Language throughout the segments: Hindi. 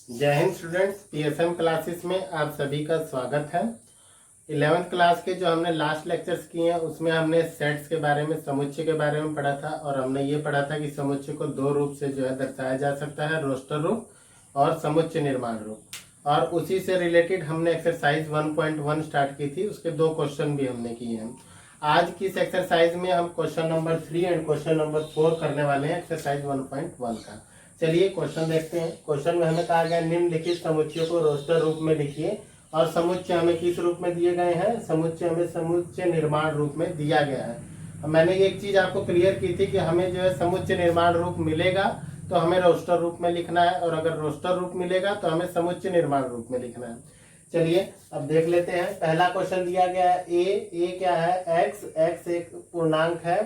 जय हिंद स्टूडेंट्स, पीएसएम क्लासेस में आप सभी का स्वागत है। 11th क्लास के जो हमने लास्ट लेक्चर्स किए हैं उसमें हमने सेट्स के बारे में, समुच्चय के बारे में पढ़ा था और हमने ये पढ़ा था कि समुच्चय को दो रूप से जो है दर्शाया जा सकता है, रोस्टर रूप और समुच्चय निर्माण रूप। और उसी से रिलेटेड हमने एक्सरसाइज 1.1 स्टार्ट की थी, उसके दो क्वेश्चन भी हमने किए हैं। आज की इस एक्सरसाइज में हम question number 3 and question number 4 करने वाले हैं एक्सरसाइज 1.1 का। चलिए क्वेश्चन देखते हैं। क्वेश्चन में हमें कहा गया निम्नलिखित समुच्चयों को रोस्टर रूप में लिखिए। और समुच्चय हमें किस रूप में दिए गए हैं? समुच्चय हमें समुच्चय निर्माण रूप में दिया गया है। अब मैंने एक चीज आपको क्लियर की थी कि हमें जो है समुच्चय निर्माण रूप मिलेगा तो हमें रोस्टर रूप में लिखना है, और अगर रोस्टर रूप मिलेगा तो हमें समुच्चय निर्माण रूप में लिखना है। चलिए अब देख लेते हैं। पहला क्वेश्चन दिया गया है ए क्या है? एक्स एक पूर्णांक है,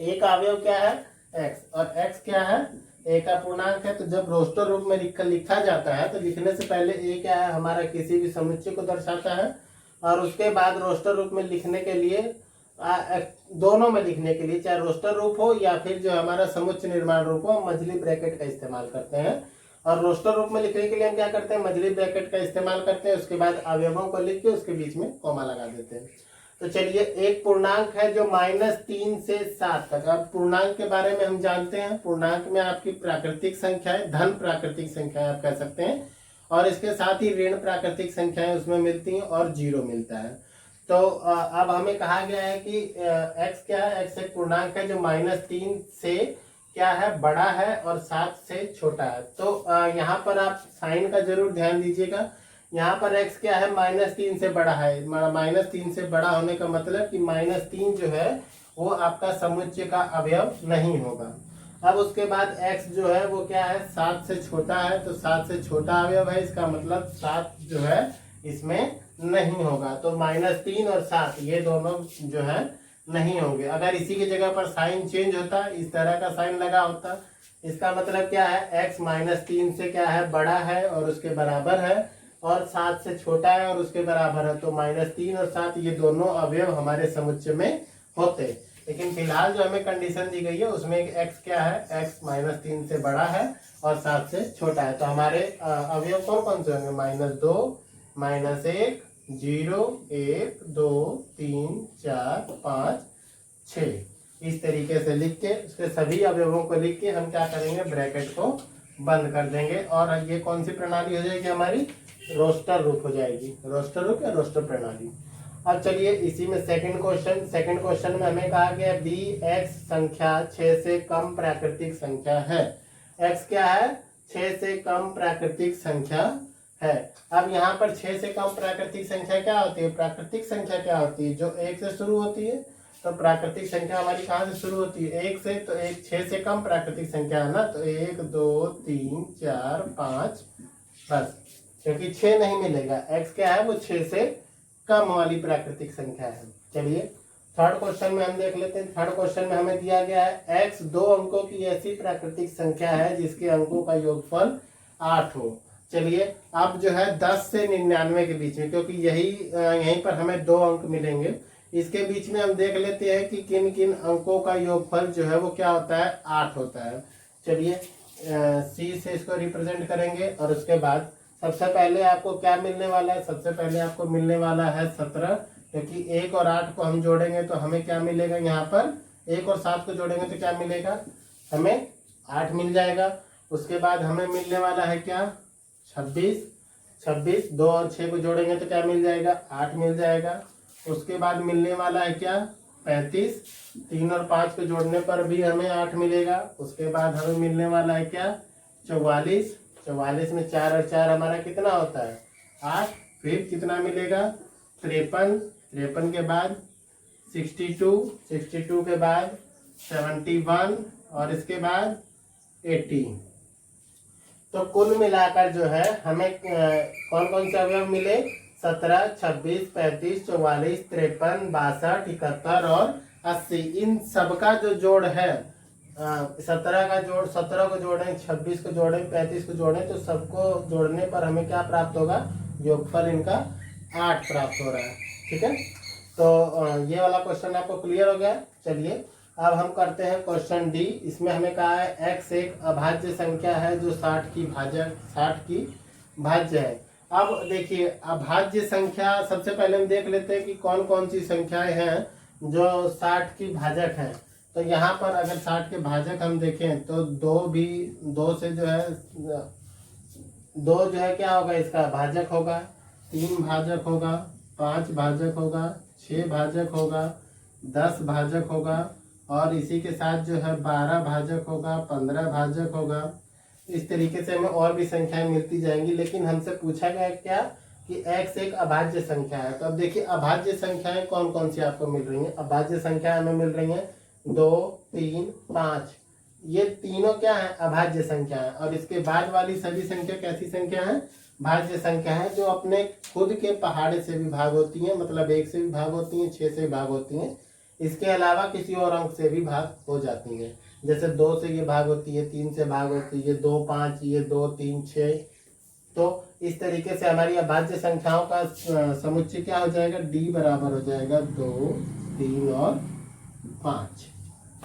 ए का अवयव क्या है? एक्स, और एक्स क्या है? ए का पूर्णांक है। तो जब रोस्टर रूप में लिखा जाता है तो लिखने से पहले ए क्या है? हमारा किसी भी समुच्चय को दर्शाता है, और उसके बाद रोस्टर रूप में लिखने के लिए दोनों में लिखने के लिए, चाहे रोस्टर रूप हो या फिर जो हमारा समुच्चय निर्माण रूप हो, हम मछली ब्रैकेट का इस्तेमाल करते हैं। और रोस्टर रूप में लिखने के लिए हम क्या करते हैं? मछली ब्रैकेट का इस्तेमाल करते हैं। उसके बाद अवयवों को लिख के उसके बीच में कॉमा लगा देते हैं। तो चलिए, एक पूर्णांक है जो -3 से 7 तक। अब पूर्णांक के बारे में हम जानते हैं, पूर्णांक में आपकी प्राकृतिक संख्याएं, धन प्राकृतिक संख्याएं आप कह सकते हैं, और इसके साथ ही ऋण प्राकृतिक संख्याएं उसमें मिलती हैं और 0 मिलता है। तो अब हमें कहा गया है कि x क्या है? x एक पूर्णांक है जो -3 से क्या है? बड़ा है और 7 से छोटा है। तो यहाँ पर आप साइन का जरूर ध्यान दीजिएगा। यहाँ पर x क्या है? -3 से बड़ा है। -3 से बड़ा होने का मतलब कि -3 जो है वो आपका समुच्चय का अवयव नहीं होगा। अब उसके बाद x जो है वो क्या है? 7 से छोटा है, तो 7 से छोटा अवयव है, इसका मतलब 7 जो है इसमें नहीं होगा। तो -3 और 7 ये दोनों जो है नहीं होंगे। अगर इसी की जगह पर साइन चेंज होता, इस तरह का साइन लगा होता, इसका मतलब क्या है? x -3 से क्या है? बड़ा है और उसके बराबर है, और 7 से छोटा है और उसके बराबर है। तो -3 और 7 ये दोनों अवयव हमारे समुच्चय में होते। लेकिन फिलहाल जो हमें कंडीशन दी गई है उसमें x क्या है? x -3 से बड़ा है और 7 से छोटा है। तो हमारे अवयव कौन कौन से होंगे? -2, -1, 0, 1, 2, 3, 4, 5, 6। इस तरीके से लिख के उसके सभी अवयवों को लिख के हम क्या करेंगे? ब्रैकेट को बंद कर देंगे। और ये कौन सी प्रणाली हो जाएगी? हमारी रोस्टर रूप हो जाएगी। रोस्टर रूप या रोस्टर प्रणाली। अब चलिए इसी में सेकंड क्वेश्चन में हमें कहा गया बी एक्स संख्या 6 से कम प्राकृतिक संख्या है। एक्स क्या है? 6 से कम प्राकृतिक संख्या है। अब यहाँ पर 6 से कम प्राकृतिक संख्या क्या होती है? प्राकृतिक संख्या क्या होती है? जो 1 से शुरू होती है। तो प्राकृतिक संख्या हमारी कहाँ से शुरू होती है? 1 से। तो 1 6 से कम प्राकृतिक संख्या है ना, तो 1 2 3 4 5 बस, क्योंकि 6 नहीं मिलेगा। x क्या है? वो 6 से कम वाली प्राकृतिक संख्या है। चलिए थर्ड क्वेश्चन में हम देख लेते हैं। थर्ड क्वेश्चन में हमें दिया गया है x 2 अंकों की ऐसी प्राकृतिक संख्या है जिसके अंकों का योगफल 8 हो। चलिए अब जो है 10 से 99 के बीच में, क्योंकि यहीं पर हमें 2 अंक मिलेंगे, इसके बीच में हम देख लेते हैं कि किन किन अंकों का योगफल जो है वो क्या होता है? 8 होता है। चलिए सी से इसको रिप्रेजेंट करेंगे। और उसके बाद सबसे पहले आपको क्या मिलने वाला है? सबसे पहले आपको मिलने वाला है 17, क्योंकि 1 और 8 को हम जोड़ेंगे तो हमें क्या मिलेगा? यहाँ पर 1 और 7 को जोड़ेंगे तो क्या मिलेगा? हमें 8 मिल जाएगा। उसके बाद हमें मिलने वाला है क्या? 26। 2 और 6 को जोड़ेंगे तो क्या मिल जाएगा? 8 मिल जाएगा। उसके बाद मिलने वाला है क्या? 35। 3 और 5 को जोड़ने पर भी हमें 8 मिलेगा। उसके बाद हमें मिलने वाला है क्या? 44। 44 में 4 और 4 हमारा कितना होता है? 8। फिर कितना मिलेगा? 53। 53 के बाद 62। 62 के बाद 71, और इसके बाद 80। तो कुल मिलाकर जो है हमें कौन कौन से अवयव मिले? 17, 26, 35, 44, 53, 62, 71 और 80। इन सबका जो जोड़ है 17 का जोड़, 17 को जोड़ें, 26 को जोड़ें, 35 को जोड़ें, तो सबको जोड़ने पर हमें क्या प्राप्त होगा? योगफल इनका 8 प्राप्त हो रहा है। ठीक है, तो ये वाला क्वेश्चन आपको क्लियर हो गया। चलिए अब हम करते हैं क्वेश्चन डी। इसमें हमें कहा है x एक अभाज्य संख्या है जो 60 की भाज्य है। अब देखिए अभाज्य संख्या, सबसे पहले हम देख लेते हैं कि कौन कौन सी संख्याएं हैं जो 60 की भाजक हैं। तो यहाँ पर अगर 60 के भाजक हम देखें तो दो से जो है, दो जो है क्या होगा, इसका भाजक होगा, 3 भाजक होगा, 5 भाजक होगा, 6 भाजक होगा, 10 भाजक होगा, और इसी के साथ जो है 12 भाजक होगा, 15 भाजक होगा। इस तरीके से हमें और भी संख्याएं मिलती जाएंगी। लेकिन हमसे पूछा गया क्या कि x एक अभाज्य संख्या है। तो अब देखिए अभाज्य संख्याएं कौन कौन सी आपको मिल रही हैं। अभाज्य संख्याएं हमें मिल रही हैं 2, 3, 5। ये तीनों क्या है, अभाज्य संख्या है। और इसके बाद वाली सभी संख्या कैसी संख्या है, भाज्य संख्या है, जो अपने खुद के पहाड़े से भी भाग होती हैं, मतलब 1 से भी भाग होती हैं, 6 से भी भाग होती हैं। इसके अलावा किसी और अंक से भी भाग हो जाती हैं। जैसे 2 से ये भाग होती है, 3 से भाग होती है, 2, 5, ये 2, 3, 6। तो इस तरीके से हमारी अभाज्य संख्याओं का समुच्चय क्या हो जाएगा, डी बराबर हो जाएगा 2, 3 और 5।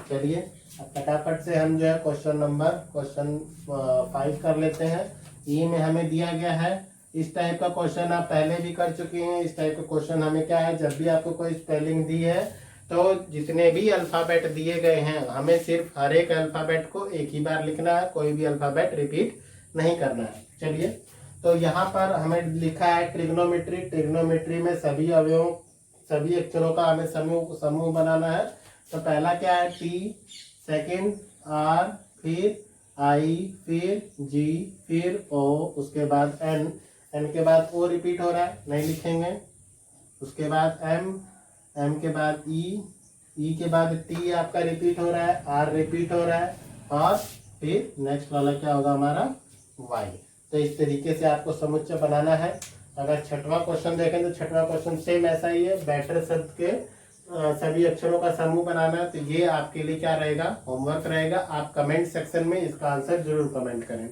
चलिए अब फटाफट से हम जो है क्वेश्चन 5 कर लेते हैं। ई में हमें दिया गया है, इस टाइप का क्वेश्चन आप पहले भी कर चुके हैं। इस टाइप का क्वेश्चन हमें क्या है, जब भी आपको कोई स्पेलिंग दी है तो जितने भी अल्फाबेट दिए गए हैं हमें सिर्फ हर एक अल्फाबेट को एक ही बार लिखना है, कोई भी अल्फाबेट रिपीट नहीं करना है। चलिए तो यहाँ पर हमें लिखा है ट्रिग्नोमेट्री। ट्रिग्नोमेट्री में सभी अवयवों, सभी अक्षरों का हमें समूह बनाना है। तो पहला क्या है, टी, सेकंड आर, फिर आई, फिर जी, फिर ओ, उसके बाद एन, एन के बाद ओ रिपीट हो रहा है, नहीं लिखेंगे। उसके बाद एम, एम के बाद ई के बाद टी आपका रिपीट हो रहा है, आर रिपीट हो रहा है, और फिर नेक्स्ट वाला क्या होगा हमारा, वाई। तो इस तरीके से आपको समुच्चय बनाना है। अगर छठवां क्वेश्चन देखें तो छठवां क्वेश्चन सेम ऐसा ही है, बैटर शब्द के सभी अक्षरों का समूह बनाना है। तो ये आपके लिए क्या रहेगा, होमवर्क रहेगा। आप कमेंट सेक्शन में इसका आंसर जरूर कमेंट करें।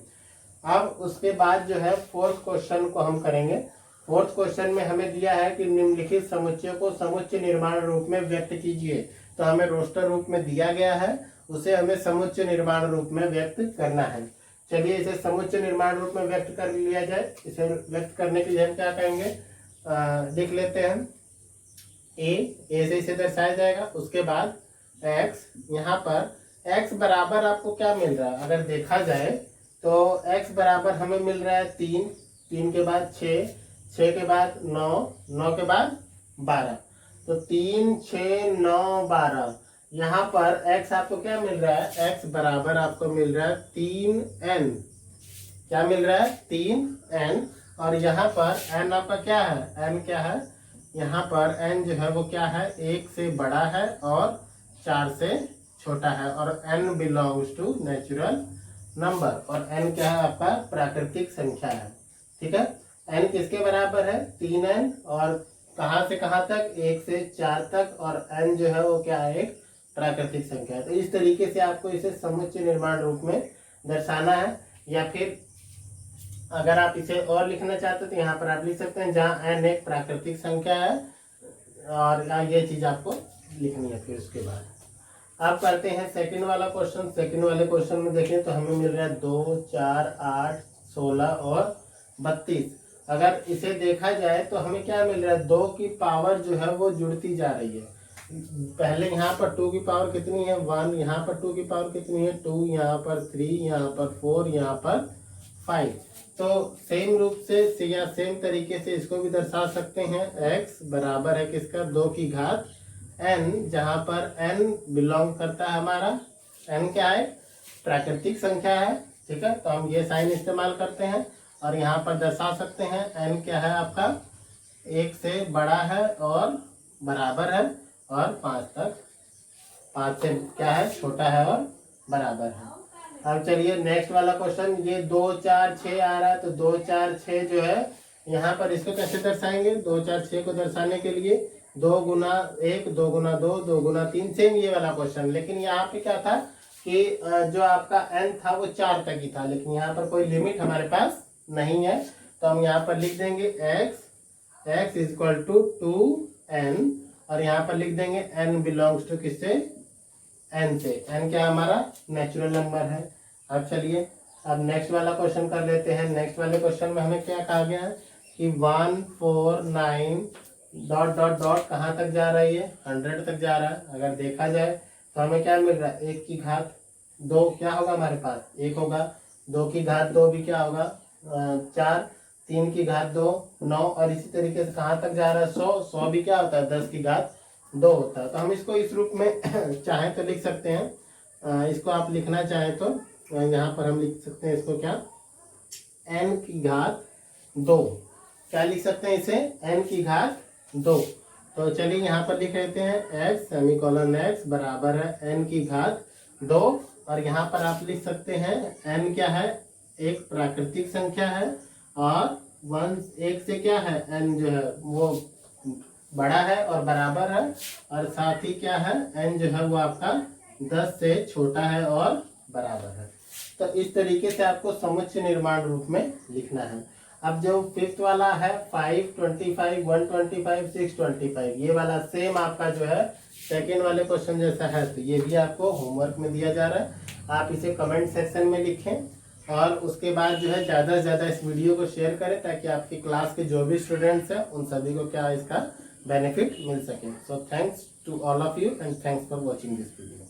अब उसके बाद जो है फोर्थ क्वेश्चन को हम करेंगे। फोर्थ क्वेश्चन में हमें दिया है कि निम्नलिखित समुच्चय को समुच्चय निर्माण रूप में व्यक्त कीजिए। तो हमें रोस्टर रूप में दिया गया है, उसे हमें समुच्चय निर्माण रूप में व्यक्त करना है। चलिए इसे समुच्चय निर्माण रूप में व्यक्त कर लिया जाए। इसे व्यक्त करने के लिए हम क्या कहेंगे, लिख लेते हैं ए से इसे दर्शाया जाएगा। उसके बाद एक्स, यहाँ पर एक्स बराबर आपको क्या मिल रहा है, अगर देखा जाए तो एक्स बराबर हमें मिल रहा है 3, 3 के बाद 6, 6 के बाद 9, 9 के बाद 12। तो 3, 6, 9, 12। यहाँ पर x आपको क्या मिल रहा है, x बराबर आपको मिल रहा है 3n। क्या मिल रहा है, 3n। और यहाँ पर n आपका क्या है, n क्या है, यहाँ पर n जो है वो क्या है, 1 से बड़ा है और 4 से छोटा है। और n belongs to natural number, और n क्या है आपका, प्राकृतिक संख्या है। ठीक है, n किसके बराबर है, 3n। और कहाँ से कहाँ तक, 1 से 4 तक। और n जो है वो क्या है, एक प्राकृतिक संख्या है। तो इस तरीके से आपको इसे समुच्चय निर्माण रूप में दर्शाना है। या फिर अगर आप इसे और लिखना चाहते हो तो यहाँ पर आप लिख सकते हैं, जहाँ n एक प्राकृतिक संख्या है, और ये चीज आपको लिखनी है। फिर उसके बाद आप करते हैं सेकंड वाला क्वेश्चन। सेकंड वाले क्वेश्चन में देखें तो हमें मिल रहा है 2, 4, 8, 16 और 32। अगर इसे देखा जाए तो हमें क्या मिल रहा है, 2 की पावर जो है वो जुड़ती जा रही है। पहले यहाँ पर 2 की पावर कितनी है, 1, यहाँ पर 2 की पावर कितनी है, 2, यहाँ पर 3, यहाँ पर 4, यहाँ पर 5। तो सेम रूप से या सेम तरीके से इसको भी दर्शा सकते हैं। x बराबर है किसका, 2 की घात n, जहाँ पर n बिलोंग करता है हमारा, n क्या है, प्राकृतिक संख्या है। ठीक है, तो हम ये साइन इस्तेमाल करते हैं और यहाँ पर दर्शा सकते हैं n क्या है आपका, 1 से बड़ा है और बराबर है, और 5 तक, 5 से क्या है, छोटा है और बराबर है। अब चलिए नेक्स्ट वाला क्वेश्चन, ये 2, 4, 6 आ रहा है। तो 2, 4, 6 जो है, यहाँ पर इसको कैसे दर्शाएंगे, 2, 4, 6 को दर्शाने के लिए 2 गुना 1, 2 गुना 2, 2 गुना 3, सेम ये वाला क्वेश्चन। लेकिन यहाँ पे क्या था कि जो आपका n था वो 4 तक ही था, लेकिन यहाँ पर कोई लिमिट हमारे पास नहीं है। तो हम यहाँ पर लिख देंगे x is equal to 2n, और यहाँ पर लिख देंगे n बिलोंग्स टू किससे, n से। n क्या हमारा नेचुरल नंबर है। अब चलिए अब नेक्स्ट वाला क्वेश्चन कर लेते हैं। नेक्स्ट वाले क्वेश्चन में हमें क्या कहा गया है कि 149 डॉट डॉट डॉट कहाँ तक जा रही है, 100 तक जा रहा है। अगर देखा जाए तो हमें क्या मिल रहा है, 1 की घात 2 क्या होगा हमारे पास, 1 होगा। 2 की घात 2 भी क्या होगा, 4। 3 की घात 2 9, और इसी तरीके से कहाँ तक जा रहा है, 100। 100 भी क्या होता है, 10 की घात 2 होता है। तो हम इसको इस रूप में चाहें तो लिख सकते हैं। इसको आप लिखना चाहें तो यहाँ पर हम लिख सकते हैं इसको क्या, n की घात 2। क्या लिख सकते हैं इसे, n की घात 2। तो चलिए यहाँ पर लिख लेते हैं x सेमीकोलन x बराबर है n की घात 2। और यहाँ पर आप लिख सकते हैं n क्या है, एक प्राकृतिक संख्या है, और 1 से क्या है, n जो है वो बड़ा है और बराबर है, और साथ ही क्या है, n जो है वो आपका 10 से छोटा है और बराबर है। तो इस तरीके से आपको समुच्चय निर्माण रूप में लिखना है। अब जो फिफ्थ वाला है 5, 25, 125, 625, ये वाला सेम आपका जो है सेकेंड वाले क्वेश्चन जैसा है। तो ये भी आपको होमवर्क में दिया जा रहा है, आप इसे कमेंट सेक्शन में लिखें और उसके बाद जो है ज़्यादा से ज़्यादा इस वीडियो को शेयर करें ताकि आपकी क्लास के जो भी स्टूडेंट्स हैं उन सभी को क्या इसका बेनिफिट मिल सके। So thanks to all of you and thanks for watching this video.